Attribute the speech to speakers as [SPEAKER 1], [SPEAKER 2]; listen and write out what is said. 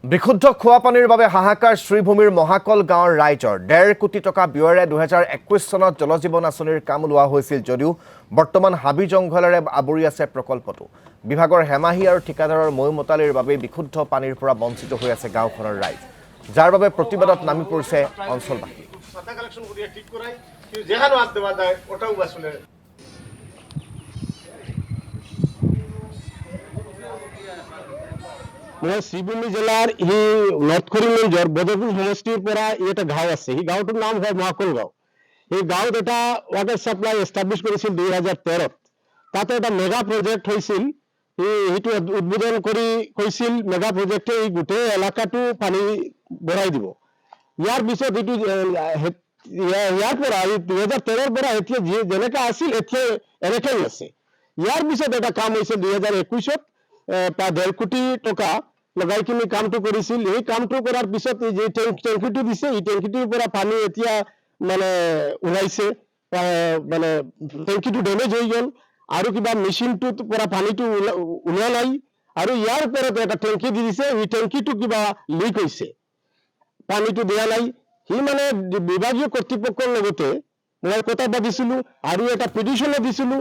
[SPEAKER 1] বিশুদ্ধ খোৱা পানীৰ বাবে হাহাকাৰ শ্ৰীভূমিৰ মহাকল গাঁৱৰ ৰাইজৰ 1.5 কোটি টকা ব্যয়েৰে 2021 চনত জলজীৱন আঁচনিৰ কাম লোৱা হৈছিল যদিও বৰ্তমান হাবি জংঘলেৰে আৱৰি আছে প্ৰকল্পটো বিভাগৰ হেমাহি আৰু ঠিকাদাৰৰ মৈমতালিৰ বাবে বিশুদ্ধ পানীৰ পৰা বঞ্চিত হৈ আছে গাঁওখনৰ ৰাইজ যাৰ বাবে প্ৰতিবাদত নামি পৰিছে অঞ্চলবাসী
[SPEAKER 2] মই শ্ৰীভূমি জিলাৰ নৰ্থ কৰিমগঞ্জৰ বদৰপুৰ সমষ্টিৰ পৰা এটা গাঁও আছে এই গাঁওটোৰ নাম হয় মহাকল গাঁও এই গাঁৱত এটা ৱাটাৰ সাপ্লাই এষ্টাব্লিছ কৰিছিল 2013 তাতে এটা মেগা প্ৰজেক্ট হৈছিল এইটো উদ্বোধন কৰি কৈছিল মেগা প্ৰজেক্টে এই গোটেই এলেকাটো পানী ভৰাই দিব ইয়াৰ পিছত এইটো ইয়াৰ পৰা 2013 পৰা এতিয়া যেনেকা আছিল এতিয়া এনেকাই আছে ইয়াৰ পিছত এটা কাম হৈছে 2021ত প্ৰায় 1.5 কোটি টকা লগাই কিনি কামটো কৰিছিল এই কামটো কৰাৰ পিছত যে টেংকিটো দিছে এই টেংকিটোৰ পৰা পানী এতিয়া মানে ওলাইছে মানে টেংকিটো ডেমেজ হৈ গ'ল আৰু কিবা মেচিনটোৰ পৰা পানীটো ওলোৱা নাই আৰু ইয়াৰ ওপৰত এটা টেংকি দি দিছে এই টেংকিটো কিবা লিক হৈছে পানীটো দিয়া নাই হি মানে বিভাগীয় কৰ্তৃপক্ষৰ লগতে মই কথা পাতিছিলো আৰু এটা পিটিশনো দিছিলো